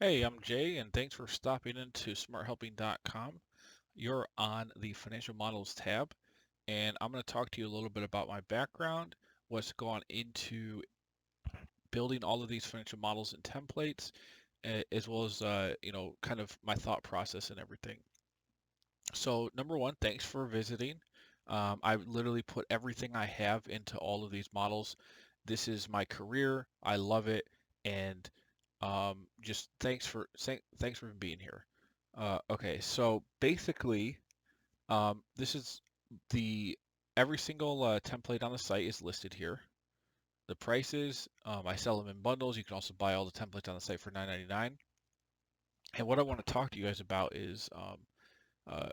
Hey, I'm Jay, and thanks for stopping into smarthelping.com. You're on the financial models tab, and I'm going to talk to you a little bit about my background, what's gone into building all of these financial models and templates, as well as kind of my thought process and everything. So, number one, thanks for visiting. I literally put everything I have into all of these models. This is my career. I love it, and just thanks for being here. Okay, so basically, this is the every single template on the site is listed here. The prices, I sell them in bundles. You can also buy all the templates on the site for $9.99. And what I want to talk to you guys about is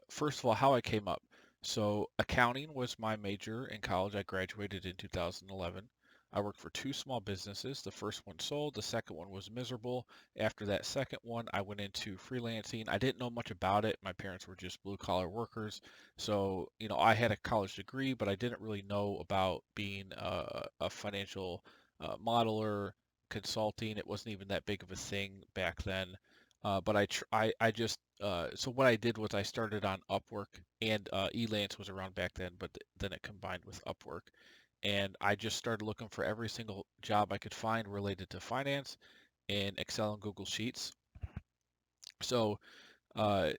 first of all, how I came up. So accounting was my major in college. I graduated in 2011. I worked for two small businesses. The first one sold, the second one was miserable. After that second one, I went into freelancing. I didn't know much about it. My parents were just blue collar workers. So, I had a college degree, but I didn't really know about being a financial modeler, consulting. It wasn't even that big of a thing back then. But I just so what I did was I started on Upwork, and Elance was around back then, but then it combined with Upwork, and I just started looking for every single job I could find related to finance in Excel and Google Sheets. So uh,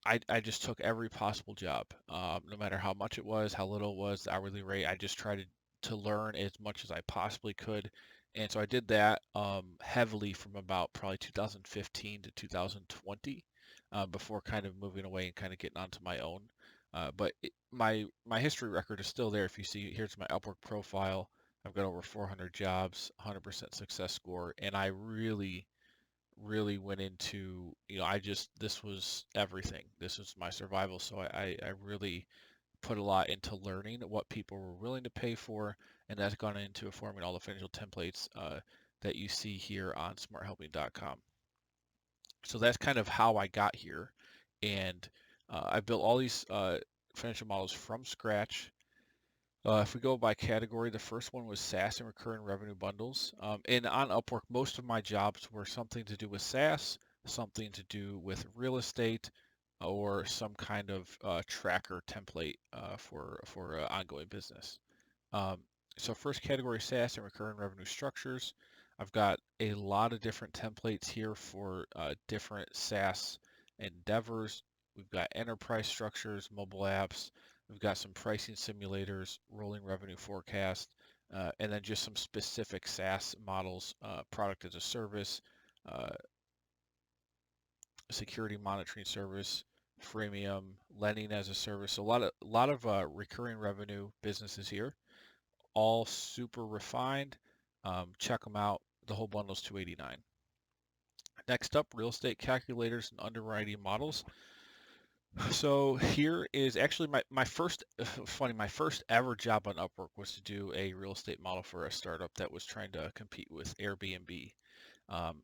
I just took every possible job, no matter how much it was, how little it was, the hourly rate. I just tried to learn as much as I possibly could. And so I did that heavily from about probably 2015 to 2020, before kind of moving away and kind of getting onto my own. My history record is still there. If you see, here's my Upwork profile. I've got over 400 jobs, 100% success score, and I really went into, this was everything. This was my survival. So I really put a lot into learning what people were willing to pay for, and that's gone into forming all the financial templates that you see here on smarthelping.com. So that's kind of how I got here. And I built all these financial models from scratch. If we go by category, the first one was SaaS and recurring revenue bundles. And on Upwork, most of my jobs were something to do with SaaS, something to do with real estate, or some kind of tracker template for ongoing business. Um, so first category, SaaS and recurring revenue structures. I've got a lot of different templates here for different SaaS endeavors. We've got enterprise structures, mobile apps. We've got some pricing simulators, rolling revenue forecast, and then just some specific SaaS models, product as a service, uh, security monitoring service, freemium, lending as a service. So a lot of recurring revenue businesses here, all super refined. Check them out. The whole bundle is 289. Next up, real estate calculators and underwriting models. So here is actually my first, funny, my first ever job on Upwork was to do a real estate model for a startup that was trying to compete with Airbnb.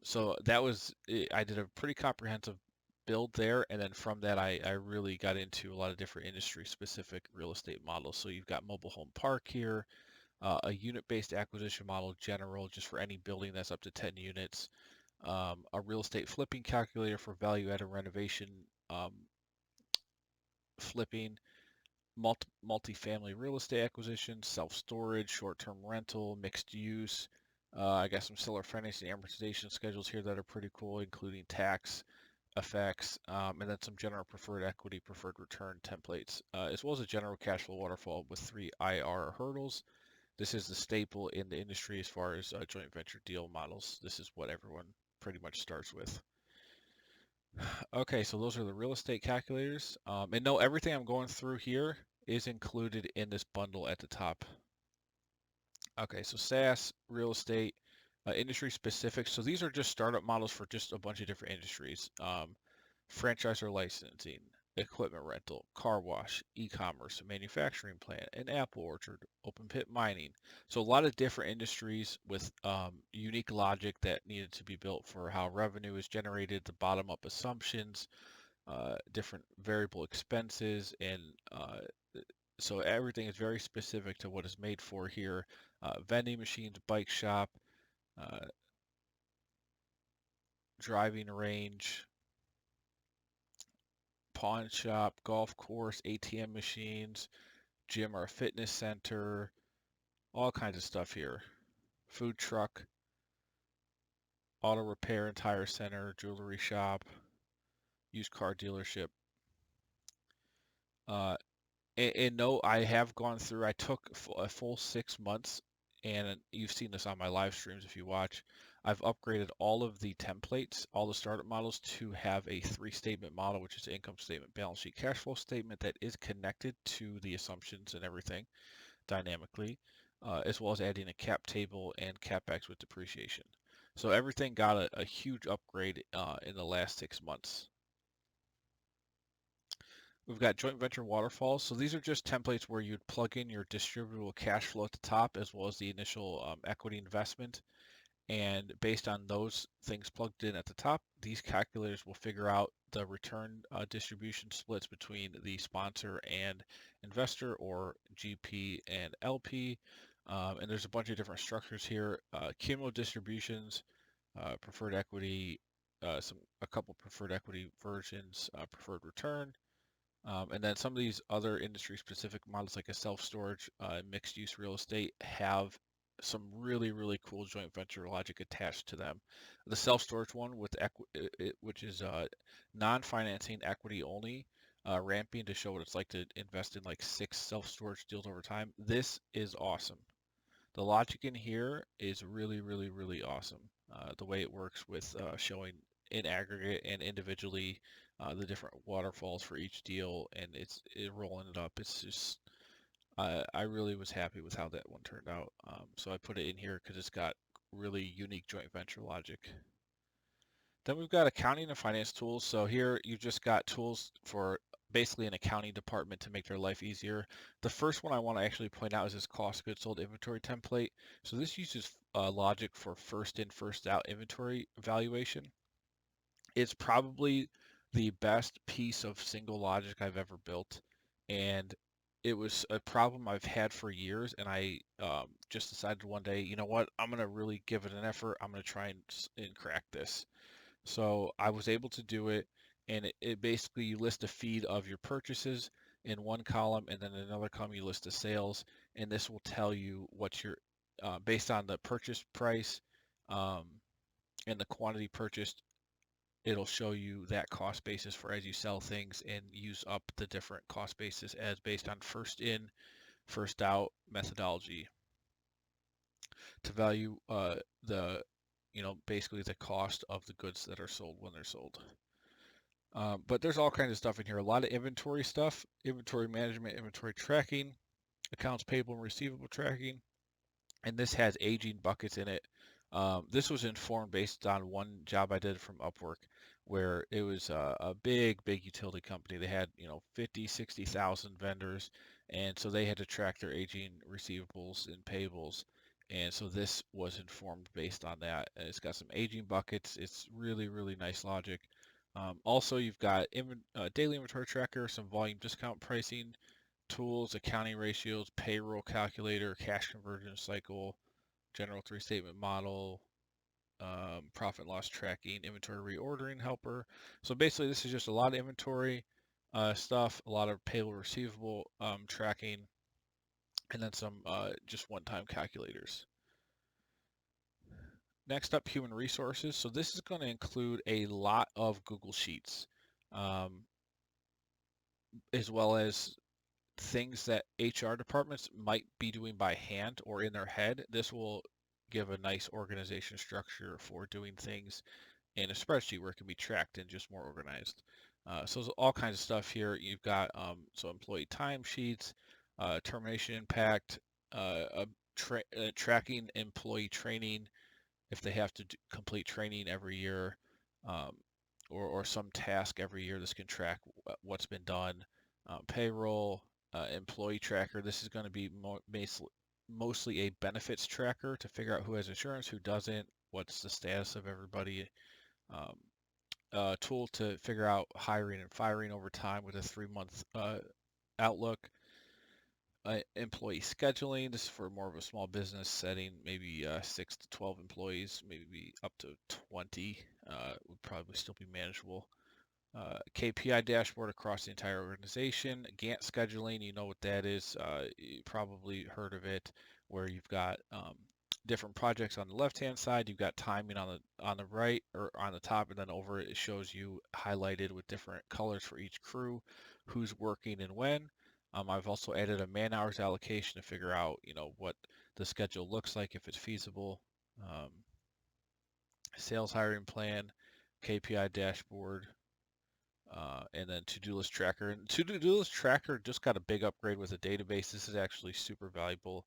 So that was, I did a pretty comprehensive build there, and then from that, I really got into a lot of different industry specific real estate models. So you've got mobile home park here, a unit-based acquisition model general, just for any building that's up to 10 units, a real estate flipping calculator for value-added renovation, um, flipping, multi-family real estate acquisition, self-storage, short-term rental, mixed use. I got some seller financing amortization schedules here that are pretty cool, including tax effects, and then some general preferred equity, preferred return templates, as well as a general cash flow waterfall with 3 IR hurdles. This is the staple in the industry as far as joint venture deal models. This is what everyone pretty much starts with. Okay, so those are the real estate calculators. And no, everything I'm going through here is included in this bundle at the top. Okay, so SaaS, real estate, industry specific. So these are just startup models for just a bunch of different industries. Franchise or licensing, equipment rental, car wash, e-commerce, manufacturing plant, an apple orchard, open pit mining. So a lot of different industries with unique logic that needed to be built for how revenue is generated, the bottom-up assumptions, different variable expenses, and so everything is very specific to what is made for here. Vending machines, bike shop, uh, driving range, pawn shop, golf course, ATM machines, gym or fitness center, all kinds of stuff here. Food truck, auto repair and tire center, jewelry shop, used car dealership. Uh, and no, I have gone through, I took a full 6 months, and you've seen this on my live streams if you watch. I've upgraded all of the templates, all the startup models to have a three-statement model, which is income statement, balance sheet, cash flow statement that is connected to the assumptions and everything dynamically, as well as adding a cap table and capex with depreciation. So everything got a huge upgrade in the last 6 months. We've got joint venture waterfalls. So these are just templates where you'd plug in your distributable cash flow at the top as well as the initial equity investment. And based on those things plugged in at the top, these calculators will figure out the return distribution splits between the sponsor and investor, or GP and LP. And there's a bunch of different structures here. Cumulative distributions, preferred equity, a couple preferred equity versions, preferred return. And then some of these other industry-specific models, like a self-storage, mixed-use real estate, have some really, really cool joint venture logic attached to them. The self-storage one with which is non-financing equity only, ramping to show what it's like to invest in like 6 self-storage deals over time. This is awesome. The logic in here is really, really, really awesome. The way it works with showing in aggregate and individually the different waterfalls for each deal, and rolling it up. It's just I really was happy with how that one turned out. So I put it in here because it's got really unique joint venture logic. Then we've got accounting and finance tools. So here you've just got tools for basically an accounting department to make their life easier. The first one I want to actually point out is this cost of goods sold inventory template. So this uses logic for first in, first out inventory valuation. It's probably the best piece of single logic I've ever built. And it was a problem I've had for years. And I just decided one day, you know what, I'm going to really give it an effort. I'm going to try and crack this. So I was able to do it, and it basically, you list a feed of your purchases in one column, and then in another column you list the sales, and this will tell you what your based on the purchase price um, and the quantity purchased. It'll show you that cost basis for as you sell things, and use up the different cost basis as based on first in, first out methodology to value the basically the cost of the goods that are sold when they're sold. But there's all kinds of stuff in here. A lot of inventory stuff, inventory management, inventory tracking, accounts payable and receivable tracking, and this has aging buckets in it. This was informed based on one job I did from Upwork, where it was a big, big utility company. They had 50, 60,000 vendors, and so they had to track their aging receivables and payables. And so this was informed based on that. And it's got some aging buckets. It's really, really nice logic. Also, you've got daily inventory tracker, some volume discount pricing tools, accounting ratios, payroll calculator, cash conversion cycle, general three-statement model, profit and loss tracking, inventory reordering helper. So basically, this is just a lot of inventory stuff, a lot of payable receivable tracking, and then some just one-time calculators. Next up, human resources. So this is going to include a lot of Google Sheets, um, as well as things that HR departments might be doing by hand or in their head. This will give a nice organization structure for doing things in a spreadsheet where it can be tracked and just more organized. So there's all kinds of stuff here. You've got so employee timesheets, termination impact, tracking employee training if they have to complete training every year, um, or some task every year. This can track what's been done. Payroll, employee tracker. This is going to be mostly a benefits tracker to figure out who has insurance, who doesn't, what's the status of everybody. Tool to figure out hiring and firing over time with a 3-month outlook. Employee scheduling. This is for more of a small business setting, maybe 6 to 12 employees, maybe up to 20. would probably still be manageable. KPI dashboard across the entire organization. Gantt scheduling, you know what that is. You probably heard of it, where you've got different projects on the left-hand side. You've got timing on the right or on the top, and then over it, it shows you highlighted with different colors for each crew, who's working and when. I've also added a man hours allocation to figure out, what the schedule looks like if it's feasible. Um, Sales hiring plan, KPI dashboard, and then to-do list tracker. And to-do list tracker just got a big upgrade with a database. This is actually super valuable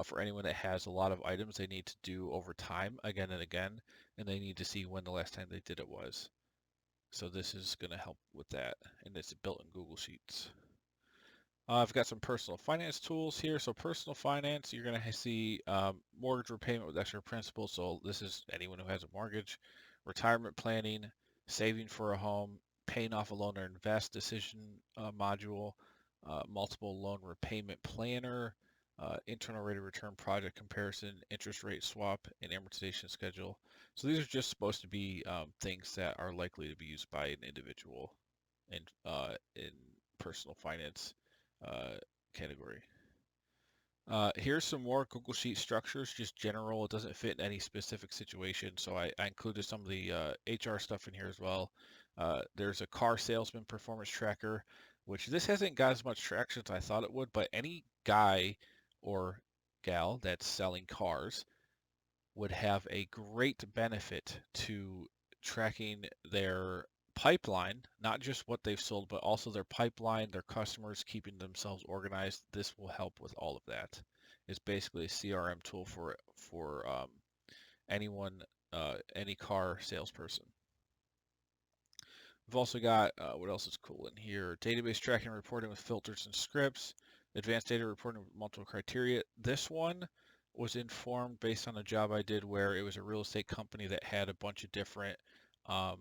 for anyone that has a lot of items they need to do over time again and again, and they need to see when the last time they did it was. So this is going to help with that, and it's built in Google Sheets. I've got some personal finance tools here. So personal finance, you're going to see mortgage repayment with extra principal. So this is anyone who has a mortgage, retirement planning, saving for a home, paying off a loan or invest decision module, multiple loan repayment planner, internal rate of return project comparison, interest rate swap, and amortization schedule. So these are just supposed to be things that are likely to be used by an individual in personal finance category. Here's some more Google Sheet structures, just general. It doesn't fit in any specific situation, so I included some of the HR stuff in here as well. There's a car salesman performance tracker, which this hasn't got as much traction as I thought it would, but any guy or gal that's selling cars would have a great benefit to tracking their pipeline, not just what they've sold, but also their pipeline, their customers, keeping themselves organized. This will help with all of that. It's basically a CRM tool for anyone, any car salesperson. We've also got what else is cool in here? Database tracking and reporting with filters and scripts, advanced data reporting with multiple criteria. This one was informed based on a job I did where it was a real estate company that had a bunch of different um,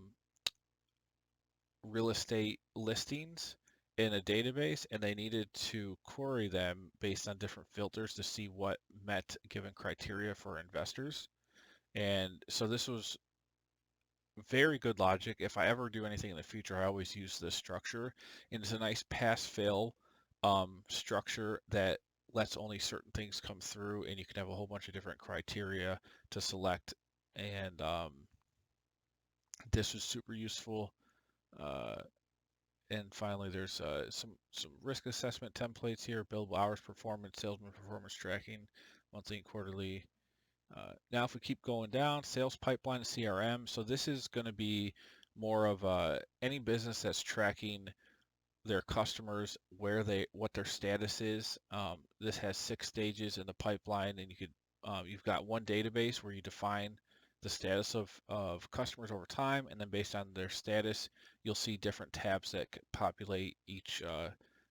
real estate listings in a database, and they needed to query them based on different filters to see what met given criteria for investors. And so this was very good logic. If I ever do anything in the future, I always use this structure. And it's a nice pass-fail structure that lets only certain things come through, and you can have a whole bunch of different criteria to select. And this was super useful. Uh, and finally, there's some risk assessment templates here: billable hours performance, salesman performance tracking, monthly and quarterly. Now, if we keep going down, sales pipeline CRM. So this is going to be more of any business that's tracking their customers, what their status is. This has 6 stages in the pipeline, and you've got one database where you define the status of customers over time, and then based on their status, you'll see different tabs that populate each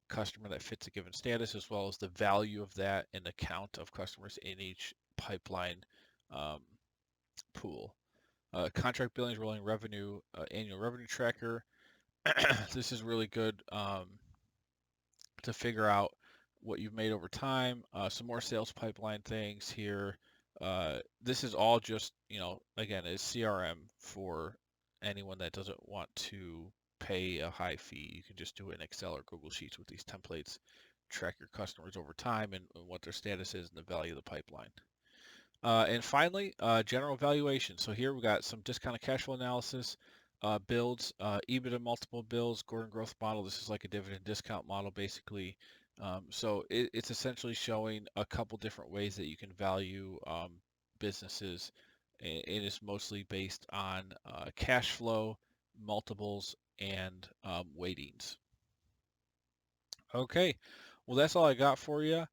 customer that fits a given status, as well as the value of that and the count of customers in each pipeline um, pool. Contract billings, rolling revenue, annual revenue tracker. This is really good to figure out what you've made over time. Some more sales pipeline things here. This is all just, again, is CRM for anyone that doesn't want to pay a high fee. You can just do it in Excel or Google Sheets with these templates, track your customers over time and what their status is and the value of the pipeline. And finally, general valuation. So here we got some discounted cash flow analysis, builds, EBITDA multiple builds, Gordon growth model. This is like a dividend discount model, basically. So it's essentially showing a couple different ways that you can value businesses. It is mostly based on cash flow, multiples, and weightings. Okay, well, that's all I got for you.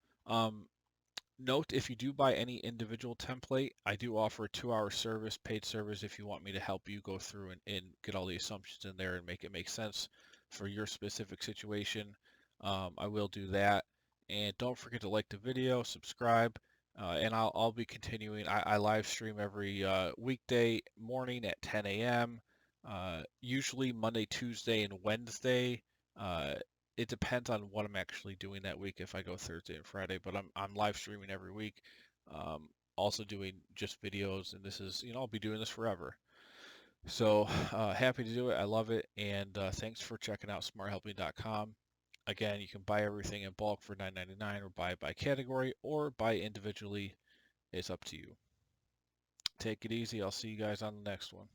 Note, if you do buy any individual template, I do offer a 2-hour service, paid service, if you want me to help you go through and get all the assumptions in there and make it make sense for your specific situation. I will do that. And don't forget to like the video, subscribe, and I'll be continuing. I live stream every weekday morning at 10 a.m., usually Monday, Tuesday, and Wednesday. It depends on what I'm actually doing that week if I go Thursday and Friday, but I'm live streaming every week. Also doing just videos, and this is, I'll be doing this forever. So happy to do it. I love it. And thanks for checking out smarthelping.com. Again, you can buy everything in bulk for $9.99 or buy it by category or buy individually. It's up to you. Take it easy. I'll see you guys on the next one.